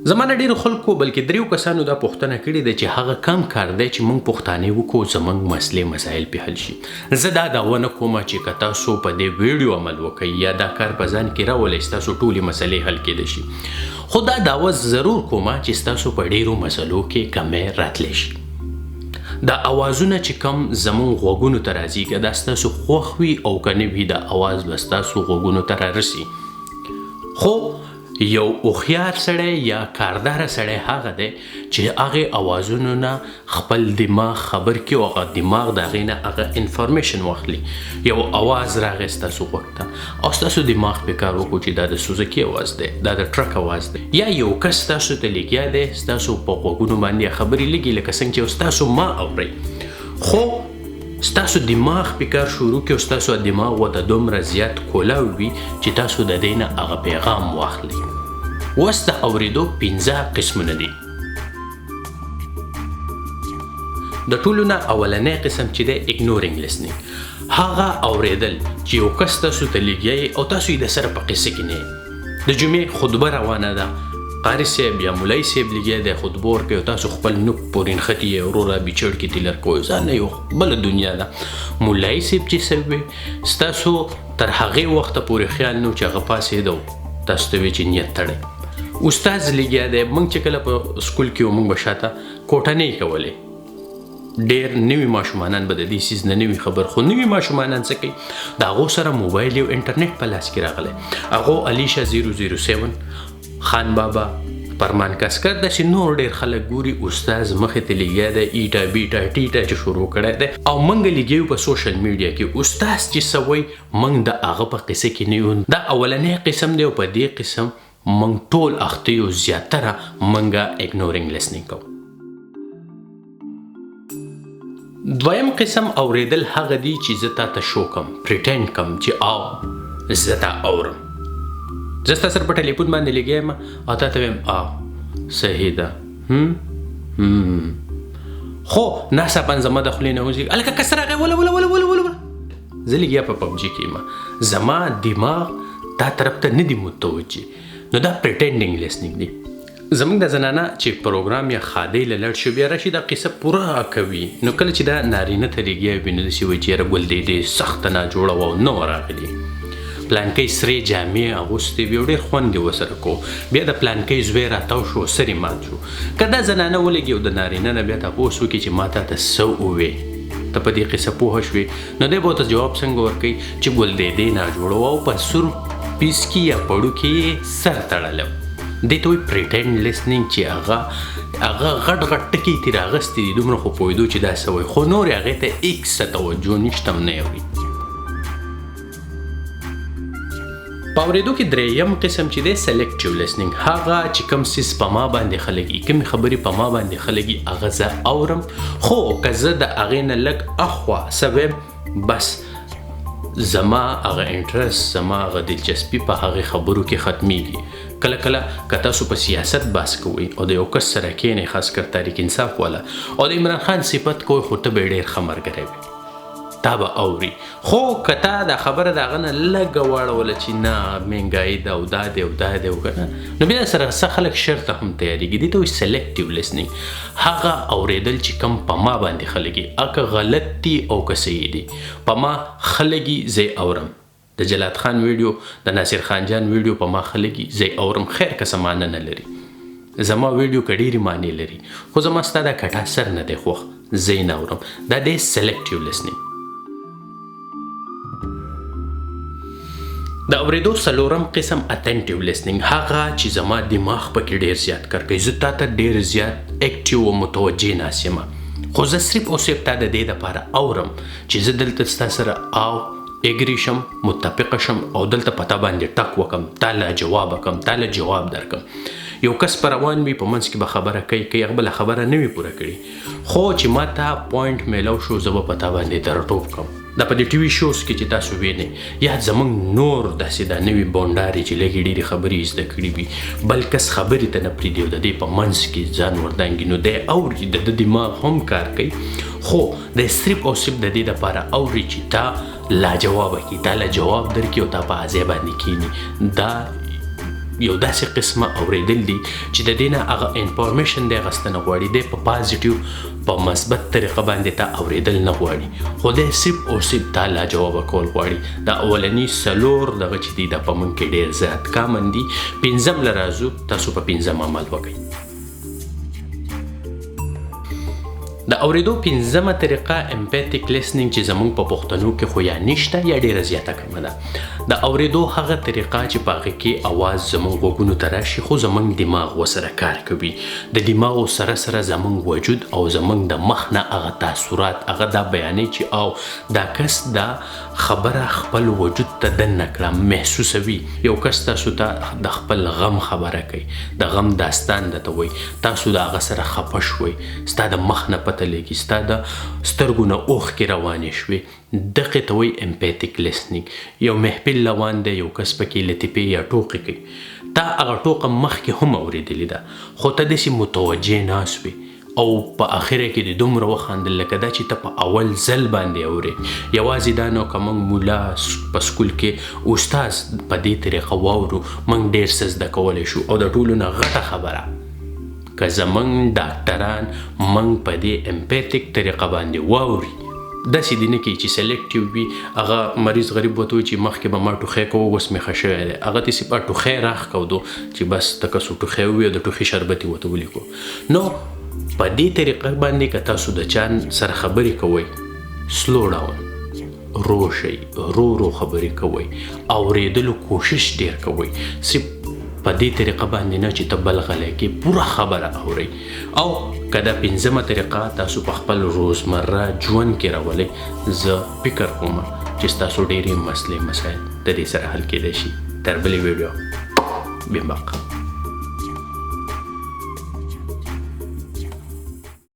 زما نه ډېرو خلکو بلکې 3 کسانو دا پوښتنه کړې ده چې هغه کم کار دی چې موږ پښتانه وکړو زموږ مسلې مسایل پې حل شي. زه دا دعوه نه کومه چې که تاسو په دې ویډیو عمل وکړئ یا دا کار په ځان کې راولئ ستاسو ټولې مسلې حل کېدای شي، خو دا دعوه ضرور کومه چې ستاسو په ډېرو مسلو کې کمی راتلی شي. دا اوازونه چې کم زموږ غوږونو ته راځي که دا ستاسو خوښ وي او که نه وي دا اواز به ستاسو غوږونو ته رارسي. خو یو هوښیار سړی یا کارداره سړی هغه دی چې هغې اوازونو نه خپل دماغ خبر کړي او هغه دماغ د هغې نه هغه انفارمیشن واخلي. یو اواز راغی ستاسو غوږ ته او ستاسو دماغ پې کار وکړو چې دا د سوزکي اواز دی، دا د ټرک اواز دی، یا یو کس ستاسو ته لګیا دی ستاسو په غوږونو باندې خبرې لګي لکه څنګه چې ستاسو ما اورئ، خو ستاسو دماغ پې کار شروع کړي او ستاسو دماغ ورته دومره زیات کولاو وي چې تاسو د دې نه هغه پیغام واخلئ. اوس د اورېدو 15 قسمونه دي. د ټولو نه اولنی قسم چې دی اګنورینګ لیسنینګ، هغه اورېدل چې یو کس تاسو ته لګیا او تاسو یې د سره په قصه کې نه یې. د جمعې خطبه روانه ده، قاري صاحب یا مولای صاحب لګیا دی خطبه ورکوي او تاسو خپل نوک پورې نښتي یې وروره بیچړ کې تیلر کوئ، ځان یو بله دنیا ده. مولای صاحب چې څه وي ستاسو تر هغې وخته پورې خیال نه و چې هغه پاڅېده تاسو ته وی چې نیت تړئ. استاد لګیا دی، موږ چې کله په سکول کې وو موږ به شاته کوټه نه یې کولې. ډېر نوي ماشومانان به د دې څیز نه نوي خبر، خو نوي ماشومانان څه کوي د هغو سره موبایل او انټرنیټ په لاس کې راغلی. هغو علیشه 007 خان بابا پرمان کسکر داسې نور ډېر خلک ګوري استاد مخې ته لګیا دی ایټا بیټا ټیټا چې شروع کړی دی او موږ لګیو په سوشل میډیا کې. استاد چې څه وایي موږ د هغه په قصه کې نه یو. دا اولنی قسم دی او په دې قسم موږ ټول اخته یو، زیاتره موږ اګنورینګ لیسنینګ کوو. دویم قسم اورېدل هغه دی چې زه تا ته شو کم پریټینډ کم چې آو زه تا اورم. زه ستا سره په ټلیفون باندې لګیا یم او تا ته وایم آو صحیح ده، خو ناڅاپه زما د خولې نه وځي هلکه کس راغی وله وله وله وله وله. زه لګیا په پبجي کې یم، زما دماغ دا طرف ته نه دی متوجه. نو دا پریټینډینګ لیسنینګ دی. زموږ د زنانه چې پروګرام یا خادۍ له لړ شو بیا راشي دا قصه پوره کوي. نو کله چې دا نارینه ته لګیا وي نو داسې وایي چې یاره ګل دی سخته ناجوړه وه او نه وه راغلې، پلانکۍ سرې جامې اغوستې وي او ډېر خوند یې ورسره کو. بیا د پلانکۍ زوی راتاو شو سر یې مات شو. که دا زنانه ولګي او د نارینه نه بیا تپوس وکړي چې ما تا ته څه ووې، ته په دې قصه پوه شوې، نو دی به ورته جواب څنګه ورکوي چې ګل دی ناجوړه وه او په سور پیس کې یا پړو کې سر تړلی و. دې ته وایي پریټینډ لیسنینګ چې هغه غټ غټ ټکي یې ترې اخیستي دي، دومره خو پوهېدو چې دا څه وایي، خو نور یې هغې ته هېڅ څه توجه نشته هم نه یې اوري. په اورېدو کې درېیم قسم چې دی سلیکټیو لیسنینګ، هغه چې کوم څیز په ما باندې ښه لګي، کومې خبرې په ما باندې ښه لګي هغه زه اورم، خو که زه د هغې نه لږ اخوا څه ویم بس زما هغه انټرست زما هغه دلچسپي په هغې خبرو کې ختمیږي. کله کله که تاسو په سیاست بحث کوئ او د یو کس سره کښېنئ، خاص کر تحریک انصاف والا، او د عمران خان صفت کوئ خو ته به یې ډېر ښه ملګری وي، تا به اوري. خو که تا دا خبره د هغه نه لږه واړوله چې نه مهنګایي ده او دا دی او دا دی او که نه، نو بیا سره څه خلک شرطه هم تیارېږي. دې ته وایي سلیکټیو لیسنینګ، هغه اورېدل چې کم په ما باندې ښه لګي، که غلط دي او که صحیح دي. په ما ښه لګي زه یې اورم، د جلات خان ویډیو د ناصر خان جان ویډیو په ما ښه لګي زه یې اورم، خیر که څه معنی نه لري. زما ویډیو که ډېرې معنی لري خو زما ستا دا کټا سر نه دی خوښ، زه یې نه اورم. دا دی سلیکټیو لیسنینګ. د اورېدو څلورم قسم اتنټیو لیسنینګ، هغه چې زما دماغ پکې ډېر زیات کار کوي، زه تا ته ډېر زیات اکټیو او متوجه ناست یم، خو زه صرف او صرف تا د دې دپاره اورم چې زه دلته ستا سره او اګري شم، متفقه شم او دلته په تا باندې ټک وکم، تا له جواب وکم، تا له جواب درکم. یو کس پر روان وي په منځ کې به خبره کوي که یې بله خبره نه وي پوره کړي، خو چې ما ته پوینټ میلاو شو زه به په تا باندې درټوپ کوم. دا په دې ټي وي شوز کې چې تاسو وینئ یا زموږ نور داسې دا نوي بونډارې چې لږې ډېرې خبرې یې زده کړي وي، بل کس خبرې ته نه پرېږدي او د دې په منځ کې ځان وردانګي، نو دی اوري، د ده دماغ هم کار کوي، خو دی صرف او صرف د دې دپاره اوري چې تا لاجوابه کړي، تا له جواب درکړي او تا په ځای باندې کښېني. دا یو داسې قسمه اوریدل دي چې د دې نه هغه انفارمیشن دی اخیستنه غواړي، دی په پازیټیو په مثبت طریقه باندې تا اوریدل نه غواړي، خو دی صرف او صرف تا لاجوابه کول غواړي. دا اولني 4 دغه چې دي دا په موږ کې ډېر زیات کامن دي. 5 له راځو، تاسو په 5 عمل وکړئ. د اوریدو 5مه طریقه امپیتیک لیسنینګ چې زموږ په پښتنو کې خو یا نشته یا ډیره زیاته کمه ده. د اوریدو هغه طریقه چې په هغې کې اواز زموږ غوږونو ته راشي خو زموږ دماغ ورسره کار کوي. د دماغو سره سره زموږ وجود او زموږ د مخ نه هغه تاثرات هغه دا بیانوي چې او دا کس دا خبره خپل وجود ته دننه کړه، محسوسوي. یو کس تاسو ته د خپل غم خبره کوي، د غم داستان درته وایي، تاسو د هغه سره خفه شوئ، ستا د مخ نه پته لګي، ستا د سترګو نه اوښکې روانې شوې، دغې ته وایي امپیتیک لیسنینګ. یو محفل روان دی، یو کس پکې لطیفې یا ټوکې کوي، تا هغه ټوکه مخکې هم اورېدلې ده خو ته داسې متوجه ناست وې او په اخره کې د دومره وخاندل لکه دا چې ته په اول ځل باندې اورې. یوازې دا نو که موږ مولا په سکول کې استاز په دې طریقه واورو موږ ډېر څه زده کولی شو. او د ټولو نه غټه خبره که زموږ ډاکټران موږ په دې امپیتیک طریقه باندې واوري، داسې دي نه کوي چې سلیکټیو وي. هغه مریض غریب ورته وایي چې مخکې به ما ټوخی کوو اوس مې ښه شوی دی، هغه داسې په ټوخی راښکودو چې بس ته کسو ټوخی ووي او د ټوخي شربت یې ورته ولیکو. نو په دې طریقه باندې که تاسو د چا سره خبرې کوئ، سلو ډاون، رو شئ، رو خبرې کوئ، اورېدلو کوشش ډېر کوئ، صرف په دې طریقه باندې نه چې ته بل غلی کې پوره خبره اورئ. او که دا 5مه طریقه تاسو په خپل روزمره ژوند کې راولئ، زه فکر کوم چې ستاسو ډېرې مسلې مسایل د دې سره حل کېدای شي. تر بلې ویډیو بیم بقا.